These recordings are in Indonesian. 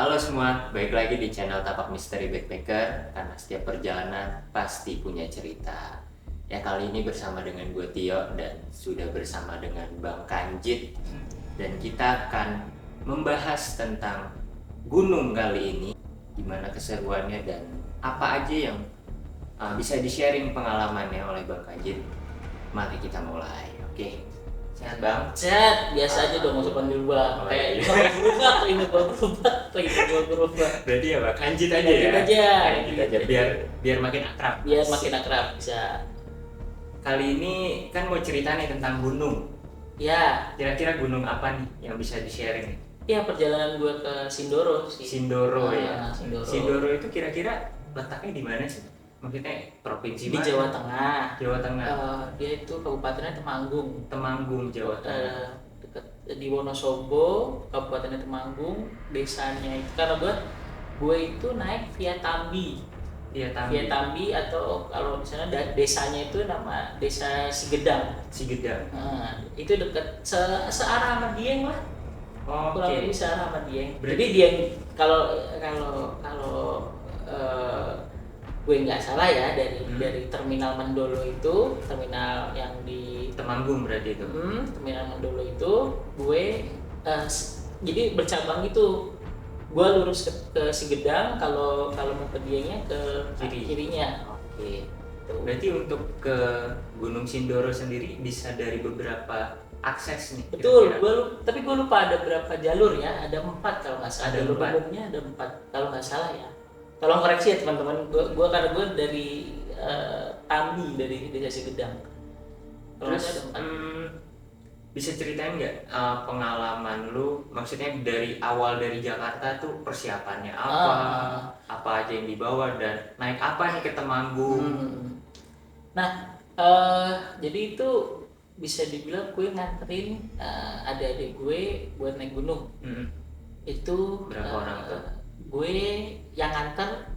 Halo semua, balik lagi di channel Tapak Misteri Backpacker. Karena setiap perjalanan pasti punya cerita. Ya, kali ini bersama dengan gue Tio dan sudah bersama dengan Bang Kanjit. Dan kita akan membahas tentang gunung kali ini, gimana keseruannya dan apa aja yang bisa di-sharing pengalamannya oleh Bang Kanjit. Mari kita mulai, oke? Sehat Bang? Sehat, biasa aja dong, masuk panggil Oh, gua. Kayak iya. ini gua berubah. Berarti ya Bang Kanjit aja Kanjit ya? aja. Kanjit aja, biar makin akrab. Biar makin akrab bisa. Kali ini kan mau cerita nih tentang gunung. Ya, Kira-kira gunung apa nih yang bisa di-sharing nih? ya perjalanan gua ke Sindoro sih. Sindoro ya. Sindoro. Sindoro itu kira-kira letaknya di mana sih? Maksudnya provinsi Di mana? Jawa Tengah. Jawa Tengah. Dia itu kabupatennya Temanggung. Temanggung, Jawa Tengah. Dekat di Wonosobo, kabupatennya Temanggung. Desanya itu karena gua itu naik via Tambi. Iya, Via Tambi atau kalau di sana desanya itu nama Desa Sigedang. Sigedang. Nah, itu dekat searah sama Dieng lah. Kurang Oke. lebih searah sama Dieng. Berarti- Jadi Dieng kalau gue nggak salah ya dari terminal Mendolo itu, terminal yang di Temanggung berarti itu. terminal Mendolo itu gue jadi bercabang gitu. Gue lurus ke Sigedang, kalau mau ke Diengnya ke kirinya. Oke. Tuh. Berarti untuk ke Gunung Sindoro sendiri bisa dari beberapa akses nih. Betul, kira-kira. tapi gue lupa ada berapa jalur ya, ada 4 kalau nggak salah. Ada Jalur 4. umumnya ada 4 kalau nggak salah ya. Tolong koreksi ya teman-teman, gue karena gue dari Tambi, dari Desa Sigedang. Kalau nggak Terus salah ada 4. bisa ceritain nggak pengalaman lu? Maksudnya dari awal dari Jakarta tuh persiapannya apa aja yang dibawa dan naik apa nih ke Temanggung? Nah, jadi itu bisa dibilang gue nganterin adik-adik gue buat naik gunung. Hmm. Itu Berapa orang tuh? Gue yang nganter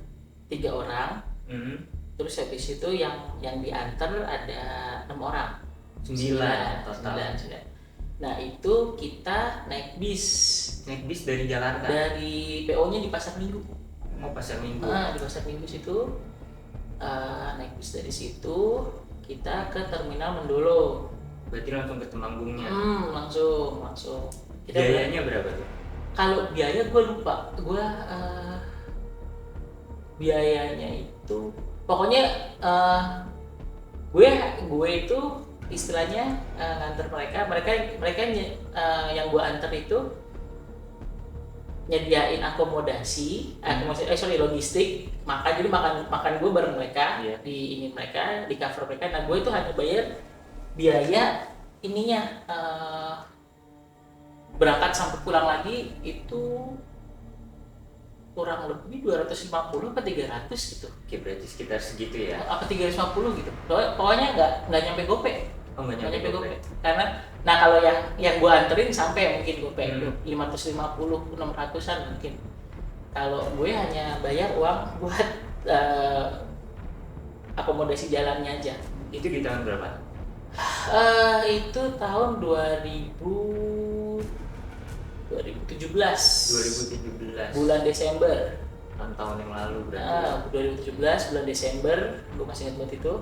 3 orang. Hmm. Terus habis itu yang diantar ada 6 orang. 9 total. 9. Nah itu kita naik bis. Naik bis dari Jakarta. Dari PO-nya di Pasar Minggu. Oh, Pasar Minggu. Di Pasar Minggu situ naik bis dari situ kita ke terminal Mendolo. Berarti langsung ke Temanggungnya. Langsung. Biayanya berapa tuh? Kalau biaya gue lupa. Biayanya itu pokoknya gue itu istilahnya nganter mereka yang gue anter itu nyediain akomodasi, logistik, jadi makan gue bareng mereka, Iya. di cover mereka. Nah gue itu hanya bayar biaya ininya, berangkat sampai pulang lagi itu kurang lebih 250 apa 300 gitu. Oke, berarti sekitar segitu ya. Apa 350 gitu. Pokoknya nggak nyampe gope. Oh, nggak nyampe gope. Karena kalau yang gua anterin sampai mungkin gope 550 600-an mungkin. Kalau gue hanya bayar uang buat akomodasi jalannya aja. Itu di tahun berapa? Itu tahun 2017 bulan Desember. 6 tahun yang lalu berarti. 2017 bulan Desember, gue masih ingat banget itu.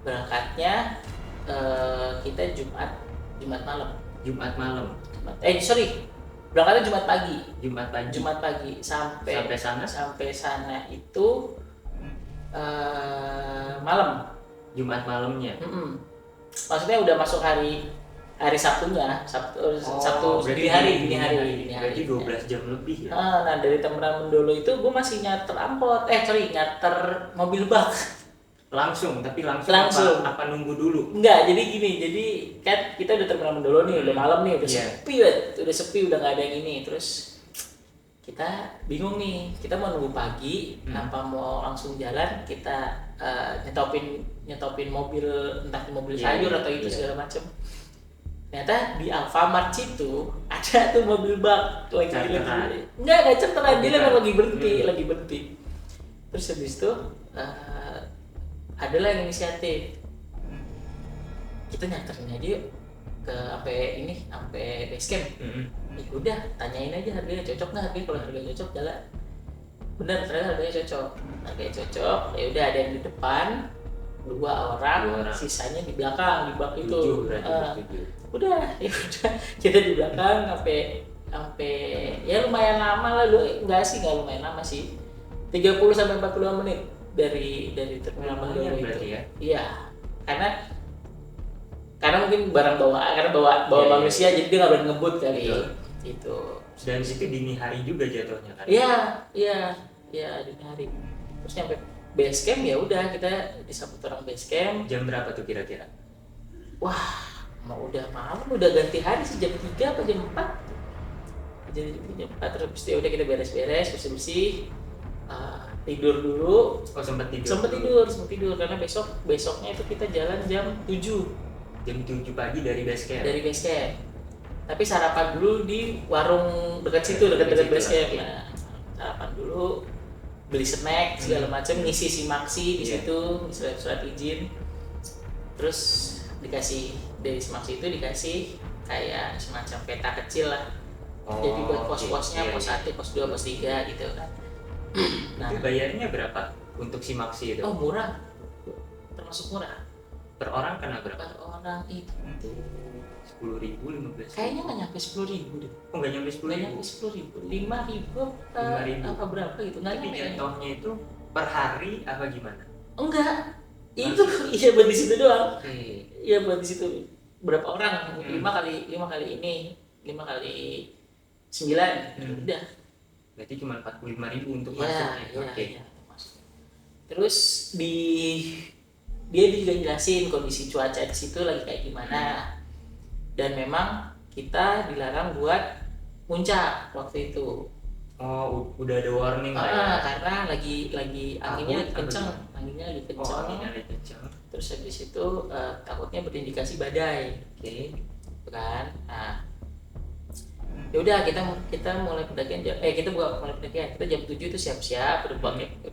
Berangkatnya kita Jumat malam. Berangkatnya Jumat pagi. Sampai sana itu malam. Jumat malamnya. Maksudnya udah masuk hari Sabtunya, Sabtu dini hari. Berarti 12 jam lebih ya. Nah dari terminal Mendolo itu gue masih nyater nyater mobil bak. Langsung. Apa nunggu dulu? Enggak, jadi gini, kan kita udah terminal Mendolo nih, udah malam nih, udah sepi, udah nggak ada yang ini. Terus kita bingung nih, kita mau nunggu pagi, apa mau langsung jalan, kita nyetopin mobil, entah mobil sayur atau itu segala macem. Ternyata di Alfamart situ ada tuh mobil bak lagi nggak charteran, dia memang lagi berhenti. Terus habis itu adalah yang inisiatif, kita nyarterin aja yuk sampai base camp. Ya udah, tanyain aja harganya cocok nggak, harganya kalau harganya cocok jalan. Benar, ternyata harganya cocok. Ya udah, ada yang di depan, dua orang, sisanya di belakang, di bak itu. Udah, ya udah, kita di belakang sampai ya lumayan lama lah, nggak lumayan lama sih, 30-45 menit dari terminal Mandoro itu. Ya? Iya, karena mungkin barang bawa manusia, jadi dia nggak berani ngebut kali. Itu. Dan itu dini hari juga jatuhnya kan? Iya dini hari. Terus nyampe base camp, ya udah kita disambut orang base camp. Jam berapa tuh kira-kira? Wah, udah malam, udah ganti hari sih, jam 3 apa jam 4. Jadi jam 4 terus ya udah kita beres-beres, bersih-bersih. Tidur dulu. Oh, sempat tidur karena besoknya itu kita jalan jam 7. Jam 7 pagi dari base camp. Tapi sarapan dulu di warung dekat situ, dekat base camp. Nah, sarapan dulu, beli snack segala macam, ngisi SIMAKSI di situ, surat izin. Terus dari SIMAKSI itu dikasih kayak semacam peta kecil lah. Jadi buat pos-posnya, pos 1, pos 2, pos 3 gitu kan. Nah, itu bayarnya berapa untuk SIMAKSI itu? Oh, murah. Termasuk murah. Per orang kena berapa? Per orang itu 10.000, 15.000? Kayaknya nggak nyampe 10.000 deh. Oh, nggak nyampe 10.000? Nggak nyampe 10.000, 5.000 apa berapa gitu. Tapi jatuhnya itu per hari apa gimana? Enggak, itu iya buat di situ doang. Iya buat di situ. Berapa orang? 5 kali ini, 5 kali 9, udah. Berarti cuma 45.000 untuk masuknya. Iya. Terus dia juga jelasin kondisi cuaca di situ lagi kayak gimana. Dan memang kita dilarang buat muncak waktu itu. Oh, udah ada warning lah ya. Karena lagi anginnya lagi kencang. Anginnya lagi kencang. Terus habis itu takutnya berindikasi badai. Oke. Kan? Nah, ya udah kita mulai pendakian. Kita mulai pendakian. Kita jam 7 itu siap-siap, udah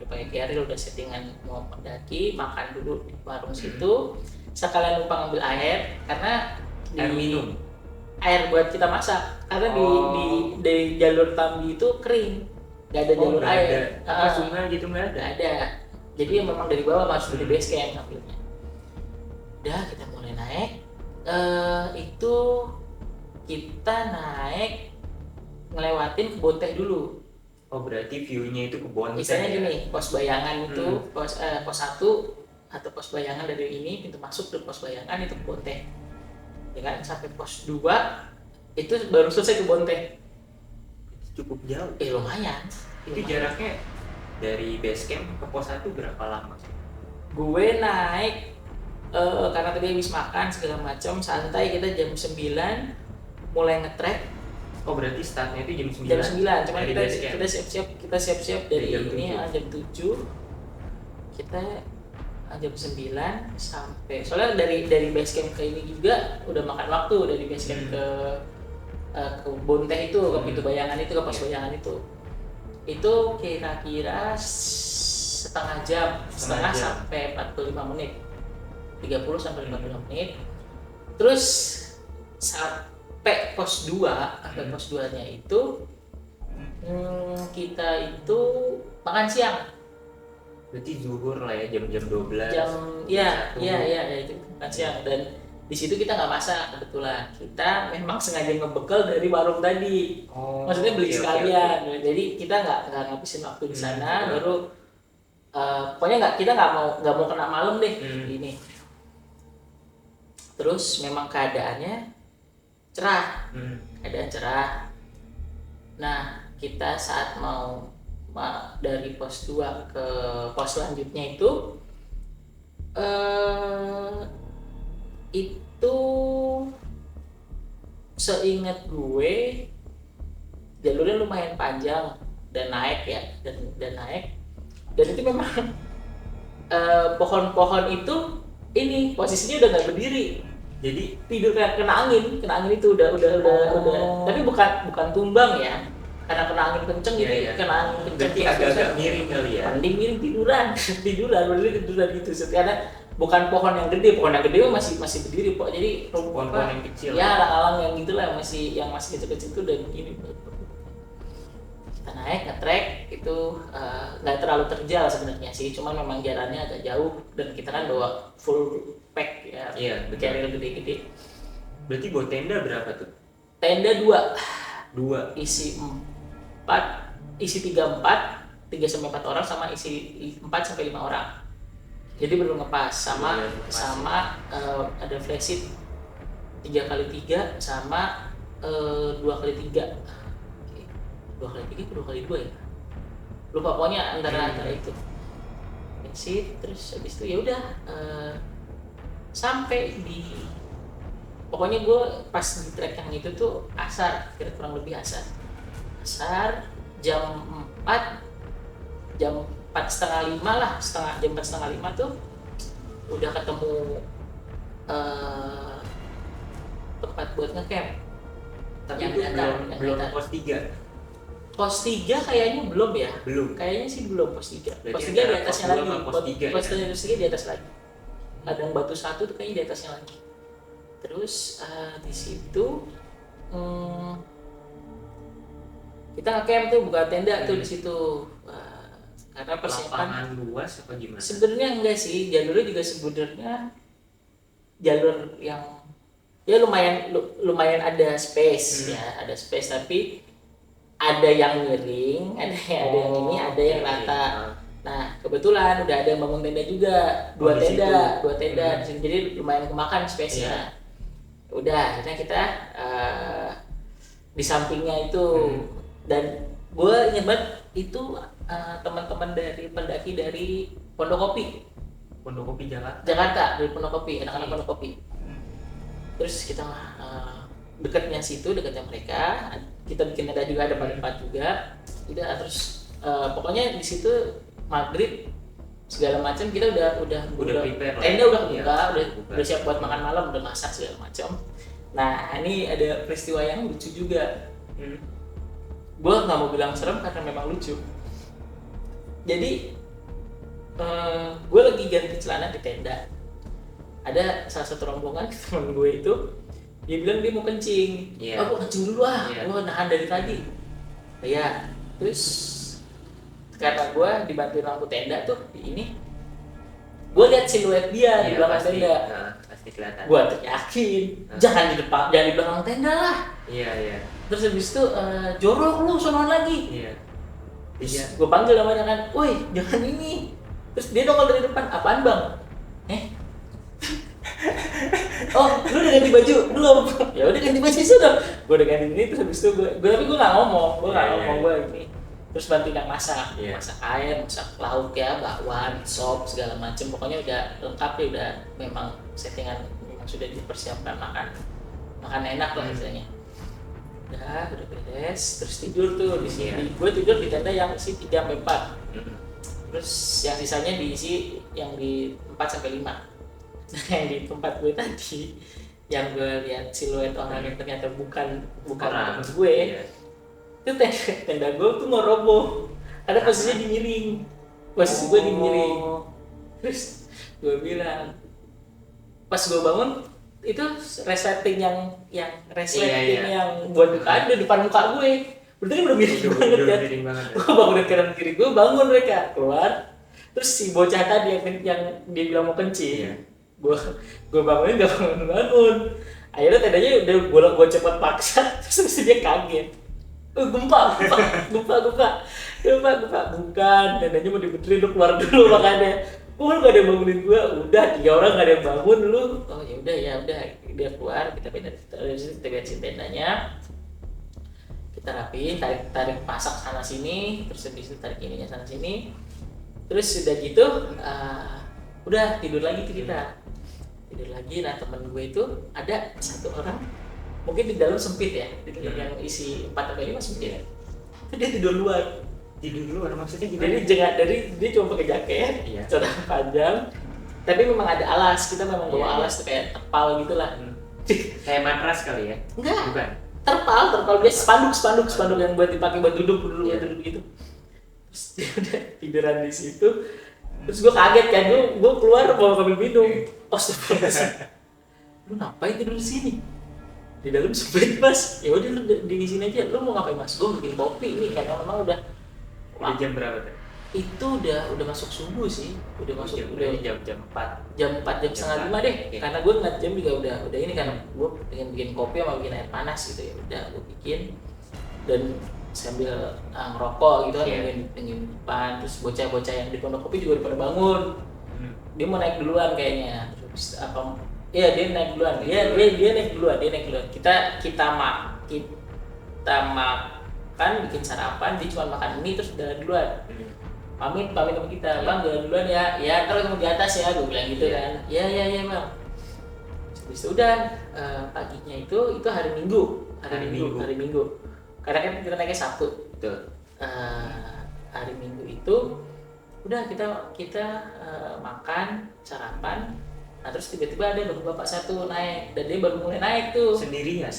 pakai carrier, udah settingan mau pendaki, makan dulu di warung situ. Sekalian lupa ngambil air karena air minum. Air buat kita masak. Karena di jalur Tambi itu kering. Enggak ada jalur air. Apa sungai gitu nggak ada. Jadi memang dari bawah masuk di base camp ngambilnya. Udah, kita mulai naik. Itu kita naik ngelewatin Kebon Teh dulu. Oh, berarti view-nya itu Kebon Teh. Misalnya gini, pos bayangan itu pos 1 atau pos bayangan dari ini, pintu masuk dari pos bayangan itu Kebon Teh. Ya kan, sampai pos 2 itu baru selesai Kebon Teh. Cukup jauh. Lumayan. Itu jaraknya dari base camp ke pos 1 berapa lama? Gue naik karena tadi habis makan segala macam, santai, kita jam 9 mulai nge-trek. Oh, berarti startnya itu jam 9? Jam 9, cuman kita siap-siap dari jam 7. Kita jam 9 sampai, soalnya dari base camp ke ini juga udah makan waktu, dari base camp ke Kebon Teh itu, ke pintu bayangan itu, ke pos bayangan itu kira-kira setengah jam sampai 45 menit, 30 sampai 45 menit. Terus sampai pos 2 nya itu kita itu makan siang. Berarti zuhur lah ya, jam 12. Iya itu makan siang. Dan di situ kita nggak masak, kebetulan kita memang sengaja ngebekal dari warung tadi. Maksudnya beli sekalian. Jadi kita nggak ngabisin waktu di sana. Baru pokoknya kita nggak mau kena malam deh ini. Terus memang keadaannya cerah. Keadaan cerah. Nah, kita saat mau dari pos 2 ke pos selanjutnya itu seingat gue jalurnya lumayan panjang dan naik ya, dan naik, dan itu memang pohon-pohon itu ini posisinya udah nggak berdiri, jadi tidur kena angin itu udah tapi bukan tumbang ya, karena kena angin kenceng, jadi kena angin kenceng agak-agak miring kali ya, mending miring tiduran berdiri tiduran gitu, karena bukan pohon yang gede masih berdiri Pak. Jadi pohon-pohon yang kecil ya alang-alang yang gitulah yang masih kecil-kecil itu dan ini kita naik nge-trek itu nggak terlalu terjal sebenarnya sih, cuma memang jalannya agak jauh dan kita kan bawa full pack ya, carrier gede-gede. Berarti bawa tenda berapa tuh? Tenda 2 isi 3-4 3-4 orang sama isi 4-5 orang. Jadi belum ngepas sama ada flash sheet 3x3 sama 2x3. 2x3 atau 2x2 ya? Lupa, pokoknya antara itu. Flash sheet, terus habis itu ya udah sampai di, pokoknya gue pas di trek yang itu tuh asar, kurang lebih asar jam 4:30 lah, jam 4:30 tuh udah ketemu tempat buat ngecamp. Tapi itu belum pos 3. Pos 3 kayaknya belum ya? Belum. Kayaknya sih belum pos 3. Berarti Pos 3 di atasnya lagi. Pos 3 di atas lagi. Ladang Batu 1 tuh kayaknya di atasnya lagi. Terus di situ kita ngecamp tuh, buka tenda tuh di situ. Karena persiapan lapangan luas apa gimana? Sebenarnya enggak sih, jalurnya juga sebenarnya jalur yang ya lumayan ada space ya, ada space, tapi ada yang miring, ada yang ini, ada yang rata. Nah, kebetulan udah ada yang bangun tenda juga, dua tenda di sini, jadi lumayan kemakan space-nya. Udah, akhirnya kita di sampingnya itu, dan gue inget banget itu teman-teman dari pendaki dari Pondok Kopi Jakarta, dari Pondok Kopi, anak-anak Pondok Kopi. Terus kita dekatnya mereka, kita bikin tenda juga, ada pada juga. Udah, terus pokoknya di situ maghrib segala macam kita udah prepare, tenda udah buka, udah siap buat makan malam, udah masak segala macam. Nah, ini ada peristiwa yang lucu juga. Gue nggak mau bilang serem karena memang lucu. Jadi gue lagi ganti celana di tenda. Ada salah satu rombongan teman gue itu, dia bilang dia mau kencing. Gue kencing dulu gue nahan dari tadi. Ya, terus karena gue dibantuin lampu tenda tuh di ini, gue lihat siluet dia di belakang tenda. Pasti kelihatan. Gue yakin jangan di belakang tenda lah. Iya. Terus habis itu jorok lu sonoan lagi. Iya. Gue panggil namanya kan, woi jangan ini. Terus dia nongol dari depan, apaan bang? Oh, lu udah ganti baju belum? Ya udah ganti baju sudah. Gue udah ganti ini, terus habis itu tapi gue nggak ngomong, gue ini. Terus bantuin yang masak air, masak lauk ya, bakwan, sop segala macem. Pokoknya udah lengkap ya, udah memang settingan, memang sudah dipersiapkan makan enak lah istilahnya. Udah beres, terus tidur tuh di sini. Gue tidur di tenda yang isi 3-4. Terus yang sisanya diisi yang di 4-5. Nah, yang di tempat gue tadi, yang gue lihat siluet orang yang ternyata bukan teman gue, itu tenda gue tuh mau roboh. Ada posisinya dimiring, posisi gue dimiring. Terus gue bilang, pas gue bangun itu resleting yang buat bukaan di depan muka gue. Berarti udah miring banget kan. Gue bangun dari kanan kiri gue, bangun mereka keluar. Terus si bocah tadi yang dia bilang mau kencing, gue bangunin gak bangun. Akhirnya tendanya udah gue cepet paksa, terus dia kaget. Gempa. Bukan, tendanya mau dibenerin, lu keluar dulu makanya. Lu gak ada yang bangunin gue, udah 3 orang gak ada yang bangun lu. Oh ya udah dia keluar, kita beresin tendanya, kita rapiin, tarik pasak sana sini, terus habis itu tarik ininya sana sini, terus sudah gitu udah tidur lagi tuh kita. Nah temen gue itu ada satu orang, mungkin di dalam sempit ya, di dalam yang isi 4-5 sempit. Dia tidur luar maksudnya gimana? Jadi dia cuma pakai jaket, celana panjang, tapi memang ada alas. Kita memang bawa alas tuh kayak terpal gitulah. Kayak matras kali ya? Enggak. Bukan. Terpal biasa, spanduk yang buat dipakai buat duduk gitu. Terus dia udah tiduran di situ. Terus gue kaget kan, gue keluar bawa kabel minum. Astagfirullahaladzim. Lu ngapain tidur di sini? Di dalam sempit mas. Ya udah lu di sini aja. Lu mau ngapain mas? Gue bikin kopi ini karena memang udah jam berapa tuh? Itu udah masuk subuh sih. Udah masuk udah jam 4. Jam 4 jam setengah 5 deh. Okay. Karena gue ngeliat jam juga udah ini karena gue pengen bikin kopi sama bikin air panas gitu ya. Udah gue bikin dan sambil ngerokok gitu kan, pengen depan. Terus bocah-bocah yang di pondok kopi juga udah pada bangun. Dia mau naik duluan kayaknya. Terus apa? Iya dia naik duluan. Dia naik duluan. Kita makan, bikin sarapan. Dia cuma makan mie terus jalan duluan. Pamit sama kita, bang jalan duluan ya. Ya ntar ketemu di atas ya, gue bilang gitu kan. Ya bang. Terus udah paginya itu hari Minggu. Hari Minggu. Karena kan kita naiknya Sabtu. Betul. Hari Minggu itu udah kita makan sarapan. Nah terus tiba-tiba ada bapak satu naik dan dia baru mulai naik tuh. Sendirian.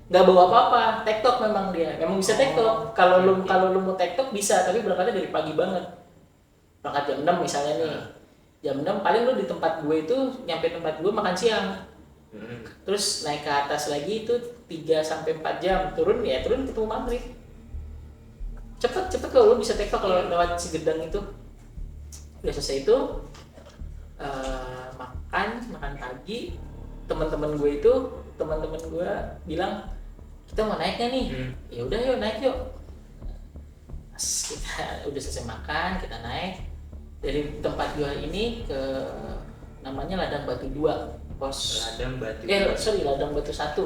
Nggak bawa apa-apa. TikTok memang dia. Memang bisa TikTok. Kalau lu mau TikTok bisa, tapi berangkatnya dari pagi banget. Berangkat jam 6 misalnya nih. Jam 6 paling lu di tempat gue itu nyampe tempat gue makan siang. Terus naik ke atas lagi itu 3-4 jam turun ketemu maghrib. Cepet kalau lu bisa TikTok kalau lewat si gedang itu. Udah selesai itu makan pagi. Teman-teman gue bilang kita mau naik nggak nih? Ya udah yuk naik yuk. Pas kita udah selesai makan kita naik dari tempat gue ini ke namanya Ladang Batu 2 pos Ladang Batu Ladang Batu 1.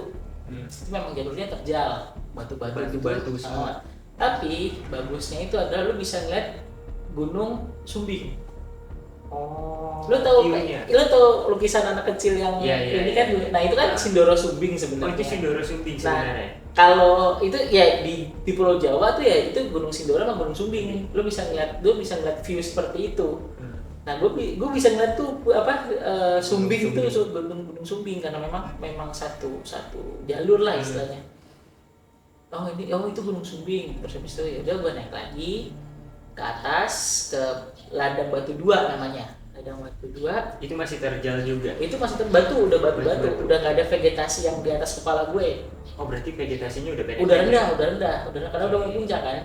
Itu memang jalurnya terjal batu semua. Tapi bagusnya itu adalah lu bisa ngeliat Gunung Sumbing. Lu tahu lukisan anak kecil yang ini kan? Nah itu kan Sindoro Sumbing sebenarnya. Itu Sindoro Sumbing sebenarnya. Nah, kalau itu ya di Pulau Jawa tuh ya itu Gunung Sindoro sama Gunung Sumbing. Lu bisa ngeliat view seperti itu. Nah, gue bisa ngeliat tuh Sumbing itu Gunung Sumbing karena memang satu jalur lah istilahnya. Itu Gunung Sumbing. Terus habis itu ya udah gue naik lagi ke atas ke Ladang Batu 2 namanya. Ladang Batu 2 itu masih terjal juga. Itu masih udah batu. Udah nggak ada vegetasi yang di atas kepala gue. Oh, berarti vegetasinya udah beda. Udah rendah karena udah mau puncak kan.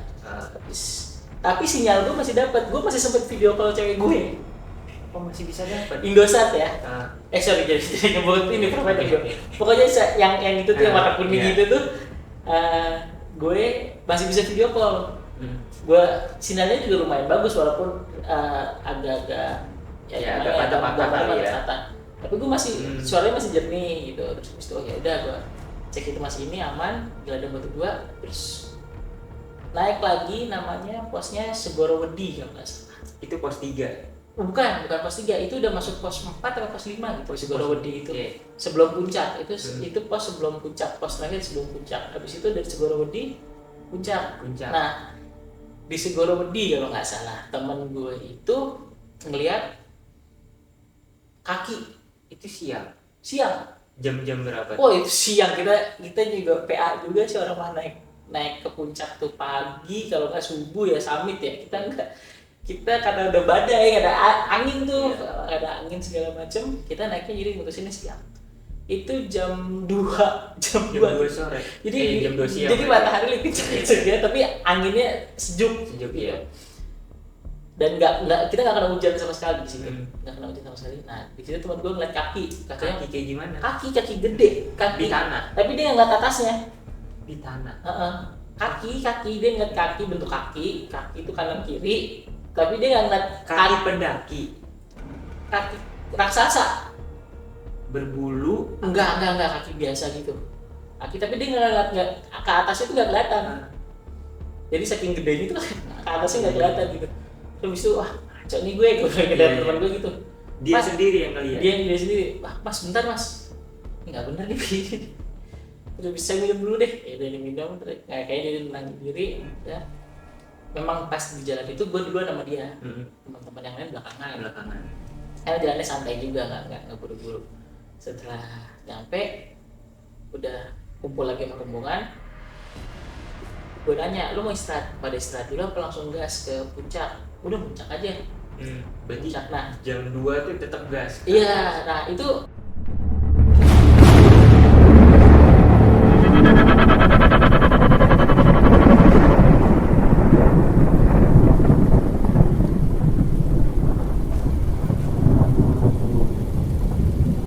Tapi sinyal gue masih dapat. Gue masih sempet video call cewek gue. Oh, masih bisa dapat. Indosat ya. Sorry jadi nyebut ini provider gue. Pokoknya yang itu tuh yang warna kuning gitu tuh gue masih bisa video call. Gue sinyalnya juga lumayan bagus walaupun agak-agak patah. Tapi gue masih suaranya masih jernih gitu. Terus itu ya udah gue cek itu masih ini aman di Ladang Batu 2. Terus naik lagi namanya posnya Segorowedi kalau nggak salah. Itu pos 3. Bukan pos 3, itu udah masuk pos 4 atau pos 5 gitu. Segorowedi itu sebelum puncak. Itu pos sebelum puncak, pos terakhir sebelum puncak. Habis itu dari Segorowedi puncak. Nah, di Segorowedi kalau nggak salah temen gue itu ngelihat kaki itu siang jam berapa? Oh itu siang, kita juga PA juga sih orang naik ke puncak tuh pagi kalau nggak subuh ya summit ya kita karena udah badai ada angin tuh ada angin segala macem kita naiknya jadi mutusinnya siang. Itu jam 2 sore. Jadi jam 2 siang. Jadi matahari lebih kencang ya, tapi anginnya sejuk ya. Dan kita nggak kena hujan sama sekali di situ. Nggak kena hujan sama sekali. Nah, di situ teman gue ngeliat kaki kayak gimana? Kaki gede, di tanah. Tapi dia ngeliat atasnya. Di tanah. Kaki dia ngeliat kaki bentuk kaki itu kanan kiri. Tapi dia nggak ngeliat kaki pendaki. Kaki raksasa. Berbulu? Enggak kaki biasa gitu. Tapi dia nggak ke atasnya itu nggak kelihatan. Jadi saking gedenya itu ke atasnya nggak kelihatan gitu. Terus itu cok nih gue bilang ke teman gue gitu. Dia sendiri yang ngeliat. Dia sendiri. Mas bentar mas. Ini nggak benar nih. Udah bisa minum dulu deh. Ya udah minum. Kayaknya dia tenang diri. Ya. Memang pas di jalan itu gue duluan sama dia. Teman-teman yang lain belakangan. Karena jalannya santai juga nggak buru-buru. Setelah nyampe udah kumpul lagi sama rombongan, gue nanya lu mau istirahat dulu apa langsung gas ke puncak? Udah puncak aja. Berarti Nah, jam 2 tuh tetap gas. iya, nah itu